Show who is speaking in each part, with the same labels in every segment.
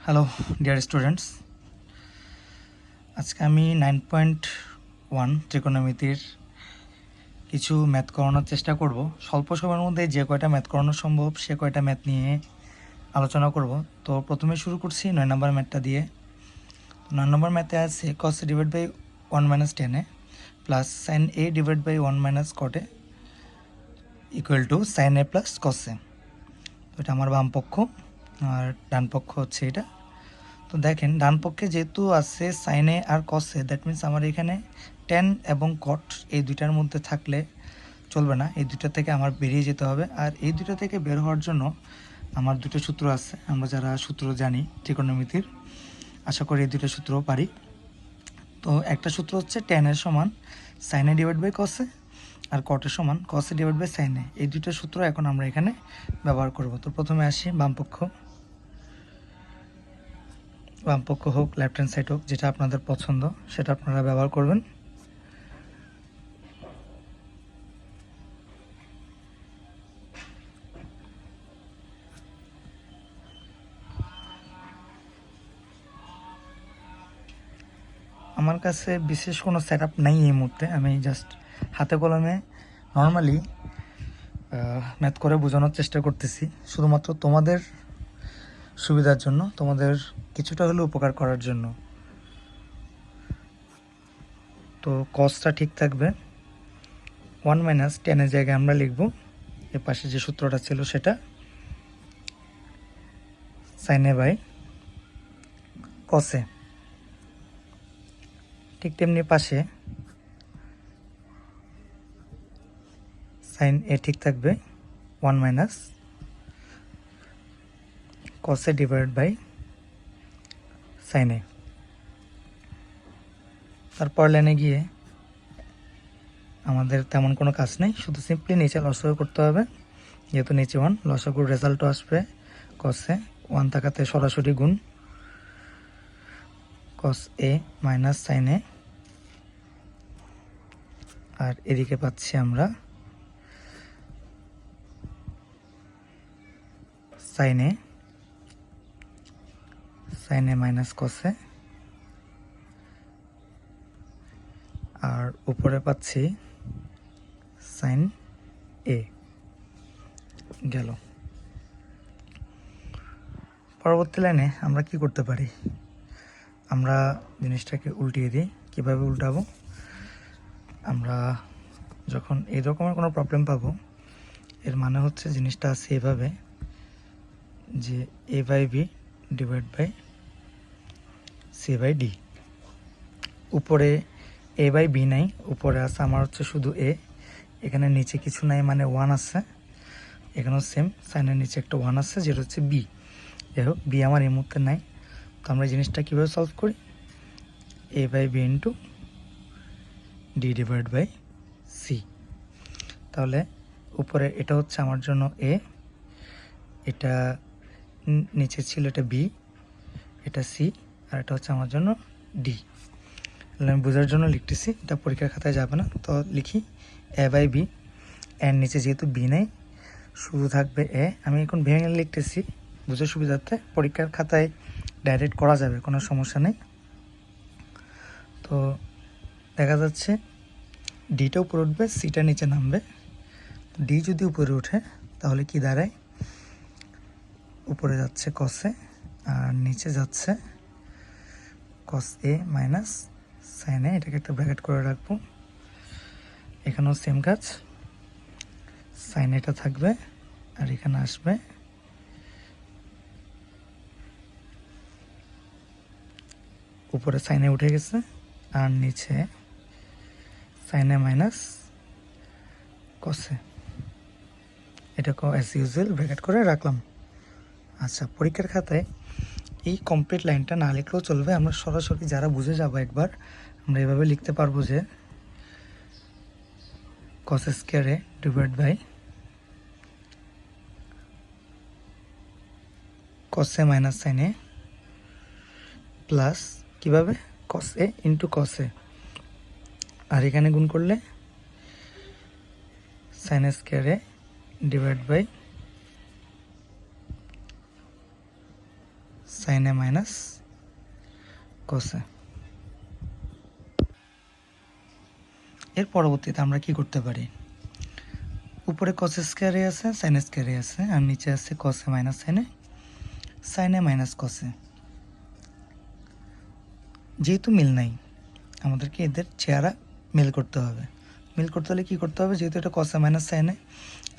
Speaker 1: Hello dear students, আজকে আমি 9.1 ত্রিকোণমিতির কিছু ম্যাথ করানোর চেষ্টা করব। স্বল্প সময়ের মধ্যে যে কয়টা ম্যাথ করানো সম্ভব সে কয়টা ম্যাথ নিয়ে আলোচনা করব। তো প্রথমে শুরু করছি 9 নম্বর ম্যাথটা দিয়ে। 9 নম্বর ম্যাথে আছে cos a divide by 1 minus tan a plus sin a divide by 1 minus cot a equal to sin a plus cos a। তো এটা আমার বাম পক্ষ আর ডান পক্ষ হচ্ছে এটা। তো দেখেন ডান পক্ষে যেহেতু আছে সাইনে আর কসে, দ্যাট মিন্স আমার এখানে ট্যান এবং কট এই দুইটার মধ্যে থাকলে চলবে না, এই দুইটা থেকে আমার বেরিয়ে যেতে হবে। আর এই দুইটা থেকে বের হওয়ার জন্য আমার দুটো সূত্র আছে, আমরা যারা সূত্র জানি ত্রিকোণমিতির, আশা করি এই দুটো সূত্রও পারি। তো একটা সূত্র হচ্ছে ট্যানের সমান সাইনে ডিভাইড বাই কসে, আর কটের সমান কসে ডিভাইড বাই সাইনে। এই দুটো সূত্র এখন আমরা এখানে ব্যবহার করব। তো প্রথমে আসি বামপক্ষ হোক লেফট হ্যান্ড সাইড হোক, যেটা আপনাদের পছন্দ সেটা আপনারা ব্যবহার করবেন। আমার কাছে বিশেষ কোনো সেট আপ নাই এই মুহূর্তে, আমি জাস্ট হাতে কলমে নর্মালি ম্যাথ করে বোঝানোর চেষ্টা করতেছি, শুধুমাত্র তোমাদের সুবিধার জন্য, তোমাদের কিছুটা হলেও উপকার করার জন্য। তো কসটা ঠিক থাকবে 1 মাইনাস টেনের জায়গায় আমরা লিখব এর পাশে যে সূত্রটা ছিল সেটা সাইনে বাই কসে। ঠিক তেমনি পাশে সাইন এ ঠিক থাকবে 1 মাইনাস কসে ডিভাইড বাই সাইন এ। তারপর লাইনে গিয়ে আমাদের তেমন কোনো কাজ নেই, শুধু সিম্পলি নিচে লসাগু করতে হবে। যেহেতু নিচে 1, লসাগুর রেজাল্টও আসবে কসে 1 থাকাতে সরাসরি গুণ কস এ মাইনাস সাইন এ। আর এদিকে পাচ্ছি আমরা সাইন এ মাইনাস কসে, আর উপরে পাচ্ছি সাইন এ। গেল। পরবর্তী লাইনে আমরা কি করতে পারি, আমরা জিনিসটাকে উল্টিয়ে দিই। কীভাবে উল্টাবো, আমরা যখন এই রকমের কোনো প্রবলেম পাবো, এর মানে হচ্ছে জিনিসটা আছে এভাবে যে a by b divide by c by d. উপরে এ বাই বি নাই, উপরে আছে আমার হচ্ছে শুধু এ, এখানে নিচে কিছু নাই মানে 1 আছে, এখানেও সেম সাইনের নিচে একটা 1 আছে যেটা হচ্ছে বি। যাই হোক, বি আমার এই মুহূর্তে নাই। তো আমরা জিনিসটা কীভাবে সলভ করি, a by b into d divide by c. তাহলে উপরে এটা হচ্ছে আমার জন্য এ, এটা নিচে ছিল এটা বি, এটা সি, আর এটা হচ্ছে আমার জন্য ডি। আমি বোঝার জন্য লিখতেছি, এটা পরীক্ষার খাতায় যাবে না। তো লিখি এ বাই বি, এর নিচে যেহেতু বি নেই শুধু থাকবে এ। আমি এখন ভেঙে লিখতেছি বুঝার সুবিধার্থে, পরীক্ষার খাতায় ডাইরেক্ট করা যাবে, কোনো সমস্যা নেই। তো দেখা যাচ্ছে ডিটা উপরে উঠবে, সিটা নিচে নামবে। ডি যদি উপরে ওঠে তাহলে কি দাঁড়ায়, উপরে যাচ্ছে কসে আর নিচে যাচ্ছে কস এ মাইনাস সাইন এ। এটাকে একটা ব্র্যাকেট করে রাখবো। এখানেও সেম কাজ, সাইন এটা থাকবে আর এখানে আসবে উপরে সাইনে উঠে গেছে আর নিচে সাইনে মাইনাস কসে। এটাকে অ্যাজ ইউজুয়াল ব্র্যাকেট করে রাখলাম। আচ্ছা, পরীক্ষার খাতায় এই কমপ্লিট লাইনটা না লিখলেও চলবে, আমরা সরাসরি যারা বুঝে যাবো একবার আমরা এভাবে লিখতে পারবো যে cos square a divide by cos a minus sine a plus কীভাবে কস এ ইন্টু কস এ, আর এখানে গুণ করলে sine square a divide by সাইনে মাইনাস কসে। এর পরবর্তীতে আমরা কি করতে পারি, উপরে কস স্কয়ারে আছে, সাইন স্কয়ারে আছে, আর নিচে আছে কসে মাইনাস সাইনে, সাইনে মাইনাস কসে। যেহেতু মিল নাই, আমাদেরকে এদের চেহারা মিল করতে হবে। মিল করতে হলে কী করতে হবে, যেহেতু এটা কসে মাইনাস সাইনে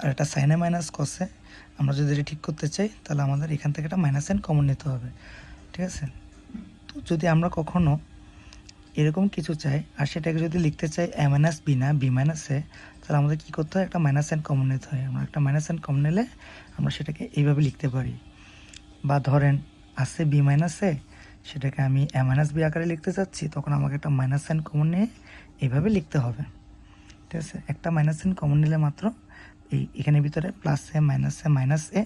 Speaker 1: আর এটা সাইনে মাইনাস কসে, আমরা যদি এটা ঠিক করতে চাই তাহলে আমাদের এখান থেকে একটা মাইনাস সাইন কমন নিতে হবে, ঠিক আছে। তো যদি আমরা কখনো এরকম কিছু চাই আর সেটাকে যদি লিখতে চাই এ মাইনাস বি না বি মাইনাস এ, তাহলে আমাদের কী করতে হয়, একটা মাইনাস সাইন কমন নিতে হয়। আমরা একটা মাইনাস সাইন কমন নিলে আমরা সেটাকে এইভাবে লিখতে পারি। বা ধরেন আছে বি মাইনাস এ, সেটাকে আমি এ মাইনাস বি আকারে লিখতে চাচ্ছি, তখন আমাকে একটা মাইনাস সাইন কমন নিয়ে এইভাবে লিখতে হবে, ঠিক আছে। একটা মাইনাস সাইন কমন নিলে মাত্র এখানে ভিতরে প্লাস এ মাইনাস এ,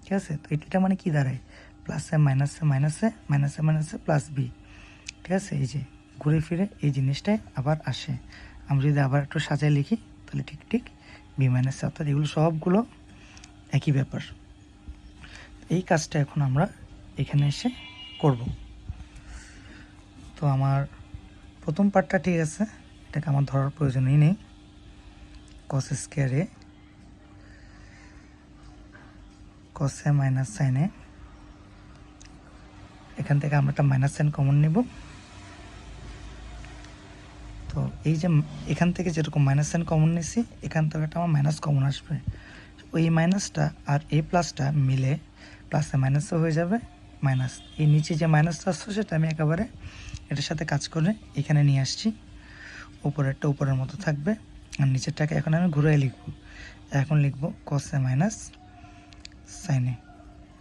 Speaker 1: ঠিক আছে। তো এটা মানে কি দাঁড়ায়, প্লাস এ মাইনাস এ মাইনাস এ মাইনাস এ মাইনাস এ প্লাস বি, ঠিক আছে। এই যে ঘুরে ফিরে এই জিনিসটাই আবার আসে। আমরা যদি আবার একটু সাজায় লিখি তাহলে ঠিক ঠিক বি মাইনাস এ, অর্থাৎ এগুলো সবগুলো একই ব্যাপার। এই কাজটা এখন আমরা এখানে এসে করব। তো আমার প্রথম পার্টটা ঠিক আছে, এটাকে আমার ধরার প্রয়োজনই নেই। কস স্কয়ারে কসে মাইনাস সাইনে, এখান থেকে আমরা একটা মাইনাস সাইন কমন নেব। তো এই যে এখান থেকে যেরকম মাইনাস সাইন কমন নিয়েছি, এখান থেকে একটা আমার মাইনাস কমন আসবে। ওই মাইনাসটা আর এই প্লাসটা মিলে প্লাসে মাইনাসও হয়ে যাবে মাইনাস। এই নিচে যে মাইনাসটা আসছে সেটা আমি একেবারে এটার সাথে কাজ করে এখানে নিয়ে আসছি। উপরেরটা উপরের মতো থাকবে, আর নিচেরটাকে এখন আমি ঘুরে লিখব। এখন লিখব কসে মাইনাস সাইনে।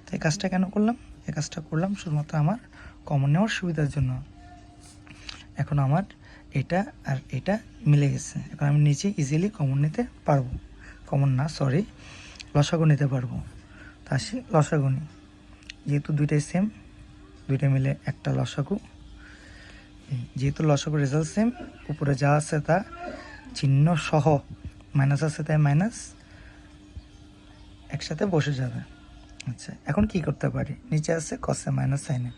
Speaker 1: তো এই কাজটা কেন করলাম, এই কাজটা করলাম শুধুমাত্র আমার কমন নেওয়ার সুবিধার জন্য। এখন আমার এটা আর এটা মিলে গেছে, এখন আমি নিচে ইজিলি কমন নিতে পারবো, কমন না সরি লসাগু নিতে পারবো। তা আসি লসাগু নিই, যেহেতু দুইটাই সেম, দুইটা মিলে একটা লসাগু। যেহেতু লসাগু রেজাল্ট সেম, উপরে যা আছে তা চিহ্ন সহ, মাইনাস আছে তাই মাইনাস একসাথে বসে যাবে। আচ্ছা, এখন কি করতে পারি, নিচে আছে কসে মাইনাস সাইনে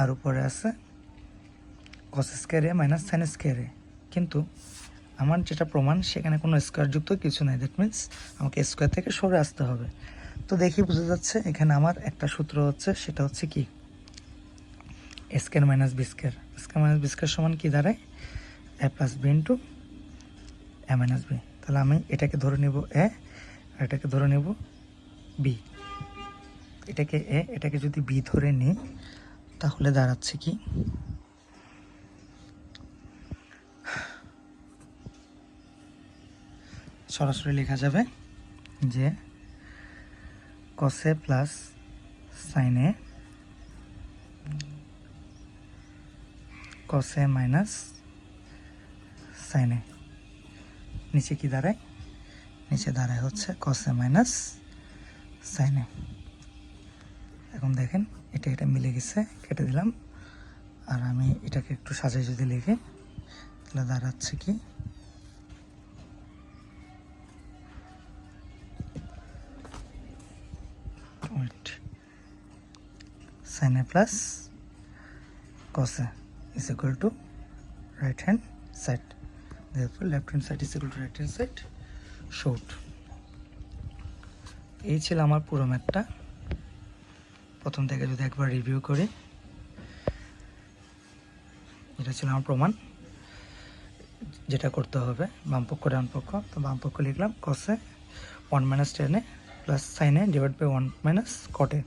Speaker 1: আর উপরে আছে কস স্কয়ারে মাইনাস সাইন স্কয়ারে। কিন্তু আমার যেটা প্রমাণ সেখানে কোনো স্কোয়ারযুক্ত কিছু নাই, দ্যাট মিনস আমাকে স্কোয়ার থেকে সরে আসতে হবে। তো দেখি বোঝা যাচ্ছে এখানে আমার একটা সূত্র হচ্ছে, সেটা হচ্ছে কি a square minus b square. Square minus b square সমান কি দাঁড়ায়, a plus b into a minus b. তাহলে আমি এটাকে ধরে নেব এ আর এটাকে ধরে নেব বি। এটাকে এ এটাকে যদি বি ধরে নিই তাহলে দাঁড়াচ্ছে কি, সরাসরি লেখা যাবে যে কসে প্লাস সাইনে কসে মাইনাস সাইনে। নিচে কি দাঁড়ায়, নিচে দাঁড়ায় হচ্ছে কসে মাইনাস সাইনে। এখন দেখেন এটা এটা মিলে গেছে, কেটে দিলাম। আর আমি এটাকে একটু সাজাই যদি লিখে তাহলে দাঁড়াচ্ছে কি সাইনে plus কসে is equal to right hand side, therefore left hand side is equal to right hand side short. এই ছিল আমার পুরো ম্যাথটা। প্রথম থেকে যদি একবার রিভিউ করি, এটা ছিল আমার প্রমাণ, যেটা করতে হবে বামপক্ষ ডানপক্ষ। তো বামপক্ষ লিখলাম কসে 1 মাইনাস টেনে প্লাস সাইনে ডিভাইড বাই 1 মাইনাস কটে।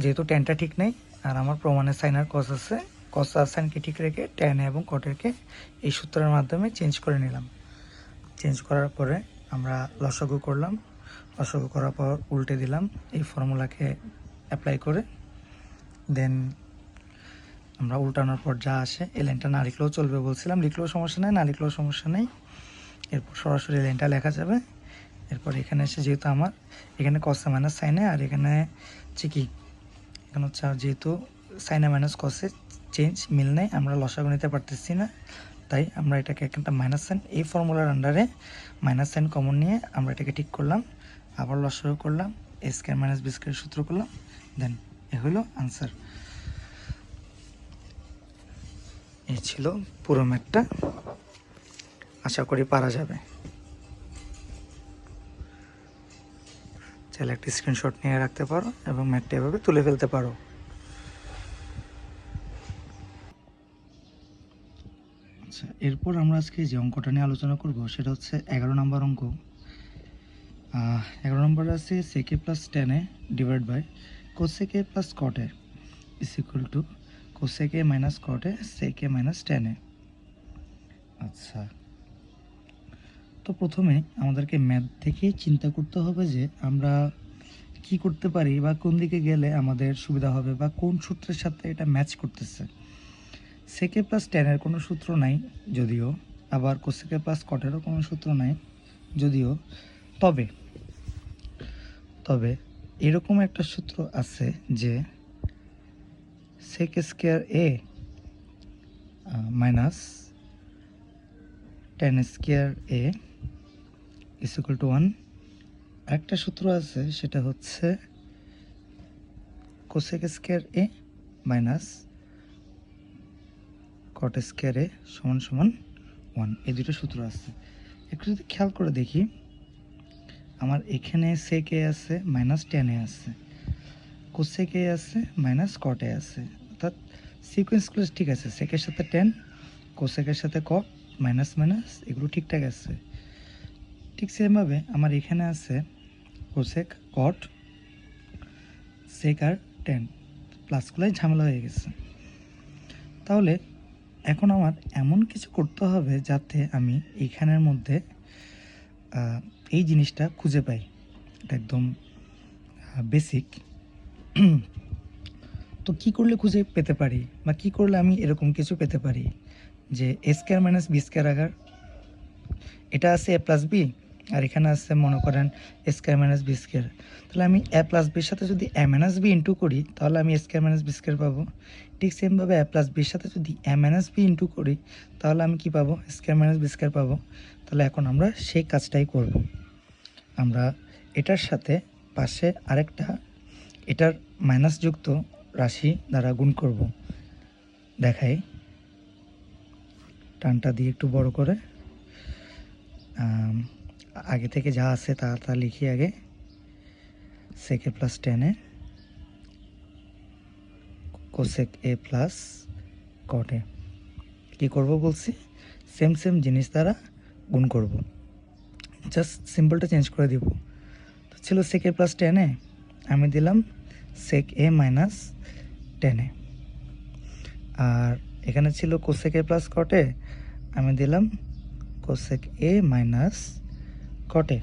Speaker 1: যেহেতু টেনটা ঠিক নেই আর আমার প্রমাণে সাইন আর কস আছে, কস আর সাইনকে ঠিক রেখে টেন এবং কটেরকে এই সূত্রের মাধ্যমে চেঞ্জ করে নিলাম। চেঞ্জ করার পরে আমরা লসাগু করলাম, লসাগু করার পর উল্টে দিলাম এই ফর্মুলাকে অ্যাপ্লাই করে। দেন আমরা উল্টানোর পর যা আসে, এই লাইনটা না লিখলেও চলবে বলছিলাম, লিখলেও সমস্যা নেই, না লিখলেও সমস্যা নেই। এরপর সরাসরি লাইনটা লেখা যাবে। এরপর এখানে এসে যেহেতু আমার এখানে কসে মাইনাস সাইনে আর এখানে হচ্ছে কি, এখানে হচ্ছে যেহেতু সাইনে মাইনাস কসে চেঞ্জ মিল নেই, আমরা লসাগু নিতে পারতেছি না, তাই আমরা এটাকে একটা মাইনাস সাইন এই ফর্মুলার আন্ডারে মাইনাস সাইন কমন নিয়ে আমরা এটাকে ঠিক করলাম। আবার লসাগু করলাম, এ স্কয়ার মাইনাস বি স্কয়ার সূত্র করলাম, দেন এ হলো আনসার। এই ছিল পুরো ম্যাথটা, আশা করি পারা যাবে। চাইলে একটা স্ক্রিনশট নিয়ে রাখতে পারো এবং ম্যাথটা এভাবে তুলে ফেলতে পারো। আচ্ছা, এরপর আমরা আজকে যে অঙ্কটা নিয়ে আলোচনা করব সেটা হচ্ছে 11 নম্বর অঙ্ক। 11 নম্বরে আছে সেকে প্লাস টেনে ডিভাইড বাই কোসেকে প্লাস কটে ইজ ইকুয়াল টু কোসেকে মাইনাস কটে সেকে মাইনাস টেনে। আচ্ছা, তো প্রথমে আমাদেরকে ম্যাথ থেকে চিন্তা করতে হবে যে আমরা কি করতে পারি বা কোন দিকে গেলে আমাদের সুবিধা হবে বা কোন সূত্রের সাথে এটা ম্যাচ করতেছে। সেকে প্লাস টেনের কোনো সূত্র নাই যদিও, আবার কোসেকে প্লাস কটেরও কোনো সূত্র নাই যদিও, তবে তবে এরকম একটা সূত্র আছে যে sec square a minus tan square a is equal to 1। একটা সূত্র আছে সেটা হচ্ছে cosec square a minus cot square a সমান সমান 1। এই দুটো সূত্র আছে। একটু যদি খেয়াল করে দেখি, আমার এখানে সেক এ আছে মাইনাস টেন এ আছে, কোসেক এ আছে মাইনাস কট এ আছে, অর্থাৎ সিকোয়েন্সগুলো ঠিক আছে। সেকের সাথে টেন, কোসেকের সাথে কট, মাইনাস মাইনাস এগুলো ঠিকঠাক আছে। ঠিক সেমভাবে আমার এখানে আছে কোসেক কট সেক আর টেন, প্লাসগুলোই ঝামেলা হয়ে গেছে। তাহলে এখন আমার এমন কিছু করতে হবে যাতে আমি এইখানের মধ্যে এই জিনিসটা খুঁজে পাই। এটা একদম বেসিক। তো কি করলে খুঁজে পেতে পারি বা কি করলে আমি এরকম কিছু পেতে পারি যে a square minus b square আগার এটা আছে এ প্লাস বি, আর এখানে আছে মনে করেন এ স্কোয়ার মাইনাস বি স্কোয়ার। তাহলে আমি এ প্লাস বির সাথে যদি এ মাইনাস বি ইন্টু করি তাহলে আমি এ স্কোয়ার মাইনাস বি স্কোয়ার পাবো। ঠিক সেমভাবে এ প্লাস বির সাথে যদি এ মাইনাস বি ইন্টু করি তাহলে আমি কি পাবো? স্কোয়ার মাইনাস বি স্কোয়ার পাবো। তাহলে এখন আমরা সেই কাজটাই করব। আমরা এটার সাথে পাশে আরেকটা এটার মাইনাস যুক্ত রাশি দ্বারা গুণ করব। দেখাই, টানটা দিয়ে একটু বড় করে আগে থেকে যা আছে তা লিখি আগে। সেক এ প্লাস টেনে কোসেক এ প্লাস কট এ কী করবো বলছি? সেম জিনিস দ্বারা গুণ করব, জাস্ট সিম্বলটা চেঞ্জ করে দিব। তো ছিল সেক এ প্লাস টেনে, আমি দিলাম সেক এ মাইনাস টেনে। আর এখানে ছিল কোসেক এ প্লাস কটে, আমি দিলাম কোসেক এ মাইনাস কটে।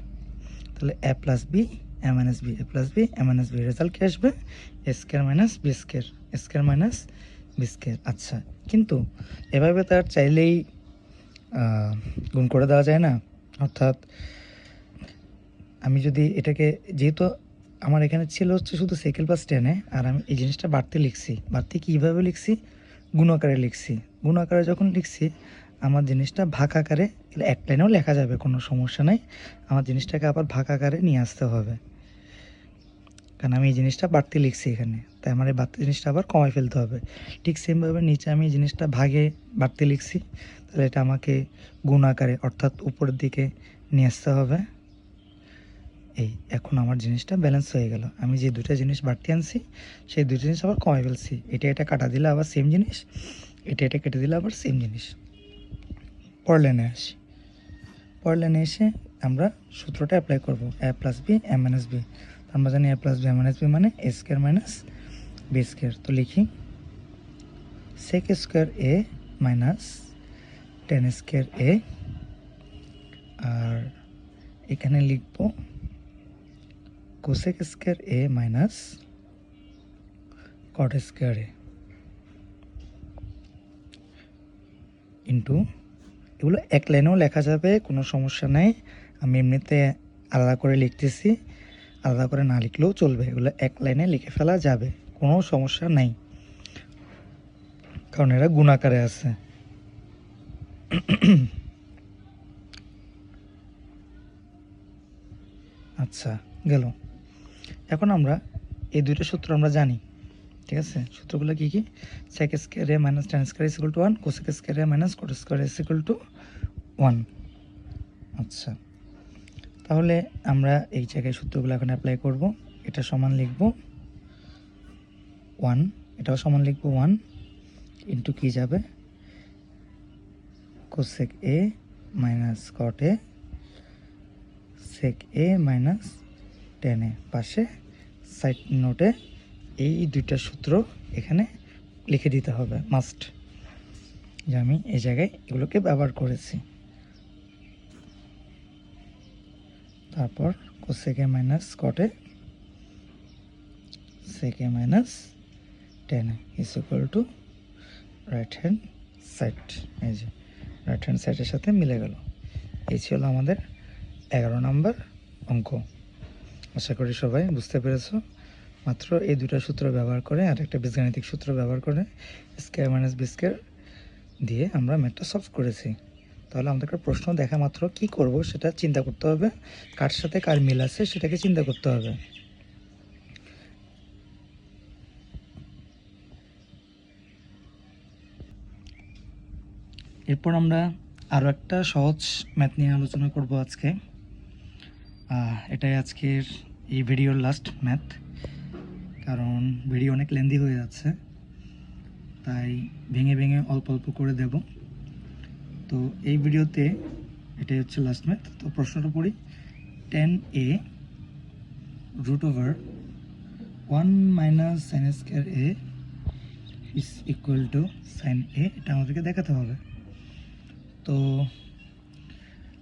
Speaker 1: তাহলে এ plus B A minus B, A plus B A minus B, result কি আসবে? এ স্কোয়ার মাইনাস বি স্কোয়ার, এ স্কোয়ার মাইনাস বি স্কোয়ার। আচ্ছা, কিন্তু এভাবে তার চাইলেই গুণ করে দেওয়া যায় না। অর্থাৎ আমি যদি এটাকে, যেহেতু আমার এখানে ছিল হচ্ছে শুধু সেকেল প্লাস টেনে, আর আমি এই জিনিসটা বাড়তি লিখছি। বাড়তি কীভাবে লিখছি? গুণ আকারে লিখছি। গুণ আকারে যখন লিখছি আমার জিনিসটা ভাগ আকারে, এক লাইনেও লেখা যাবে, কোনো সমস্যা নেই। আমার জিনিসটাকে আবার ভাগ আকারে নিয়ে আসতে হবে, কারণ আমি এই জিনিসটা বাড়তি লিখছি এখানে, তাই আমার এই বাড়তি জিনিসটা আবার কমায় ফেলতে হবে। ঠিক সেমভাবে নিচে আমি এই জিনিসটা ভাগে বাড়তি লিখছি, তাহলে এটা আমাকে গুণ আকারে অর্থাৎ উপরের দিকে নিয়ে আসতে হবে। এই এখন আমার জিনিসটা ব্যালেন্স হয়ে গেল। আমি যে দুটো জিনিস বাড়তি আনছি সেই দুটো জিনিস আবার কমায় ফেলছি। এটা কাটা দিলে আবার সেম জিনিস, এটা কেটে দিলে আবার সেম জিনিস। পরের লাইনে আসি। পরের লাইনে এসে আমরা সূত্রটা অ্যাপ্লাই করব, এ plus B A minus B. আমরা জানি এ plus B A minus B মানে এ স্কোয়ার মাইনাস বি স্কোয়ার। তো লিখি সেক square a minus tan square এ, আর এখানে লিখব cosec square a minus cot square A into, এগুলো এক লাইনেও লেখা যাবে, কোনো সমস্যা নেই। আমি এমনিতে আলাদা করে লিখতেছি, আলাদা করে না লিখলেও চলবে। এগুলো এক লাইনে লিখে ফেলা যাবে, কোনো সমস্যা নেই, কারণ এরা গুণ আকারে আছে। আচ্ছা, গেল। এখন আমরা এই দুইটা সূত্র আমরা জানি, ঠিক আছে? সূত্রগুলো কী কী? sec square a minus tan square is equal to 1, cosec square a minus cot square is equal to 1। আচ্ছা, তাহলে আমরা এই জায়গায় সূত্রগুলো এখন অ্যাপ্লাই করব। এটা সমান লিখব 1, এটাও সমান লিখব 1 ইন্টু কী যাবে cosec a minus cot a sec a minus tan a, পাশে সাইড নোটে এই দুইটা সূত্র এখানে লিখে দিতে হবে মাস্ট, যে আমি এই জায়গায় এগুলোকে ব্যবহার করেছি। তারপর cosec a minus cot a sec a minus tan a is equal two right hand side. এই যে রাইট হ্যান্ড সাইডের সাথে মিলে গেল। এই ছিল আমাদের 11 নম্বর অঙ্ক। আশা করি সবাই বুঝতে পেরেছো। মাত্র এই দুটো সূত্র ব্যবহার করে আর একটা বীজগাণিতিক সূত্র ব্যবহার করে স্কয়ার মাইনাস বি স্কয়ার দিয়ে আমরা ম্যাথটা সলভ করেছি। তাহলে আমাদেরকে প্রশ্ন দেখা মাত্র কি করব সেটা চিন্তা করতে হবে, কার সাথে কার মিল আছে সেটাকে চিন্তা করতে হবে। এরপর আমরা আরও একটা সহজ ম্যাথ নিয়ে আলোচনা করব আজকে। এটাই আজকের এই ভিডিওর লাস্ট ম্যাথ, কারণ ভিডিও অনেক লেন্দি হয়ে যাচ্ছে, তাই ভেঙে ভেঙে অল্প অল্প করে দেব। তো এই ভিডিওতে এটাই হচ্ছে লাস্ট ম্যাথ। তো প্রশ্নটা পড়ি, tan a root over 1 minus sine square a is equal to sine a, এটা আমাদেরকে দেখাতে হবে। তো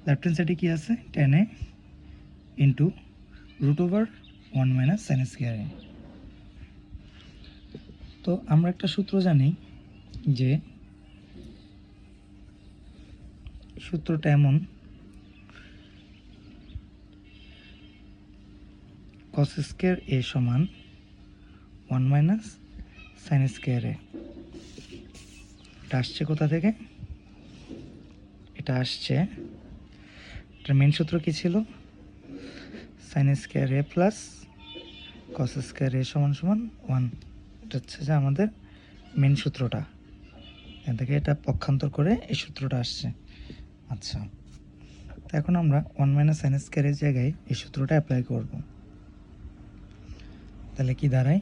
Speaker 1: লেফট হ্যান্ড সাইডে কী আছে, tan a into root over 1 minus sine square a। তো আমরা একটা সূত্র জানি, যে সূত্রটা এমন, cos স্কয়ার a সমান 1 মাইনাস সাইন স্কয়ার a। এটা আসছে কোথা থেকে? এটা আসছে, এটার মেন সূত্র কী ছিল? Sign square a plus cos square a সমান সমান 1। এটা হচ্ছে যে আমাদের মেন সূত্রটা, এখান থেকে এটা পক্ষান্তর করে এই সূত্রটা আসছে। আচ্ছা, তো এখন আমরা 1 মাইনাস সাইন স্কয়ারের জায়গায় এই সূত্রটা অ্যাপ্লাই করব। তাহলে কি দাঁড়ায়,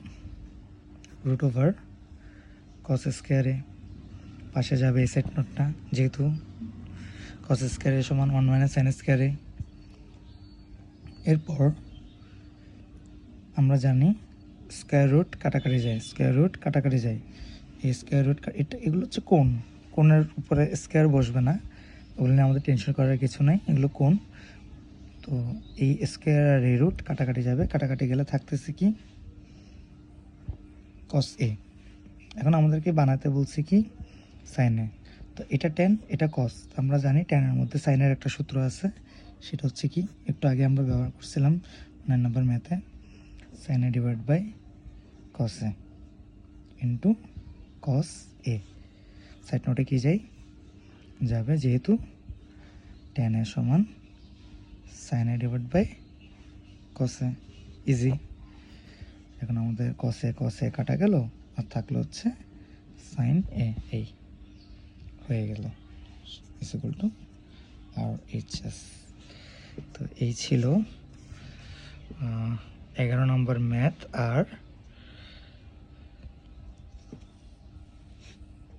Speaker 1: রুট ওভার cos স্কয়ারে, পাশে যাবে এই সাইড নোটটা, যেহেতু cos স্কয়ারে সমান 1 মাইনাস সাইন স্কয়ারে। এরপর আমরা জানি স্কয়ার রুট কাটাকাটি যায়, স্কয়ার রুট কাটাকাটি যায়। এই স্কয়ার রুট, এটা এগুলো হচ্ছে কোণ, কোণের উপরে স্কয়ার বসবে না, ওগুলো নিয়ে আমাদের টেনশন করার কিছু নাই, এগুলো কোণ। তো এই স্কয়ার আর এই রুট কাটাকাটি যাবে, কাটাকাটি গেলে থাকতেছে কি cos a। এখন আমাদেরকে বানাতে বলছি কি সাইন a। তো এটা tan, এটা cos। আমরা জানি ট্যানের মধ্যে সাইনের একটা সূত্র আছে, সেটা হচ্ছে কি, একটু আগে আমরা ব্যবহার করছিলাম 9 নম্বর ম্যাথে, sine a divide by cos a into cos a। Side নোটে কি যাবে, যেহেতু tan a সমান sine a divide by cos a, easy. এখন আমাদের cos a কাটা গেল, আর থাকলো হচ্ছে সাইন a, এই হয়ে গেল ইজ ইকুয়াল টু RHS। তো এই ছিল 11 নম্বর ম্যাথ আর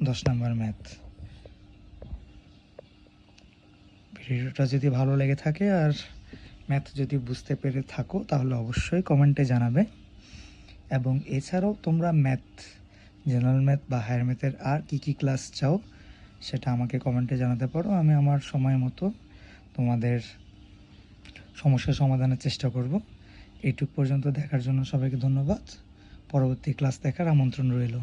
Speaker 1: 10 নম্বর ম্যাথ। ভিডিওটা যদি ভালো লেগে থাকে আর ম্যাথ যদি বুঝতে পেরে থাকো তাহলে অবশ্যই কমেন্টে জানাবে। এবং এছাড়াও তোমরা ম্যাথ, জেনারেল ম্যাথ বা হায়ার ম্যাথের আর কি ক্লাস চাও সেটা আমাকে কমেন্টে জানাতে পারো। আমি আমার সময় মতো তোমাদের সমস্যার সমাধানের চেষ্টা করব। এইটুক পর্যন্ত দেখার জন্য সবাইকে ধন্যবাদ। পরবর্তী ক্লাস দেখার আমন্ত্রণ রইল।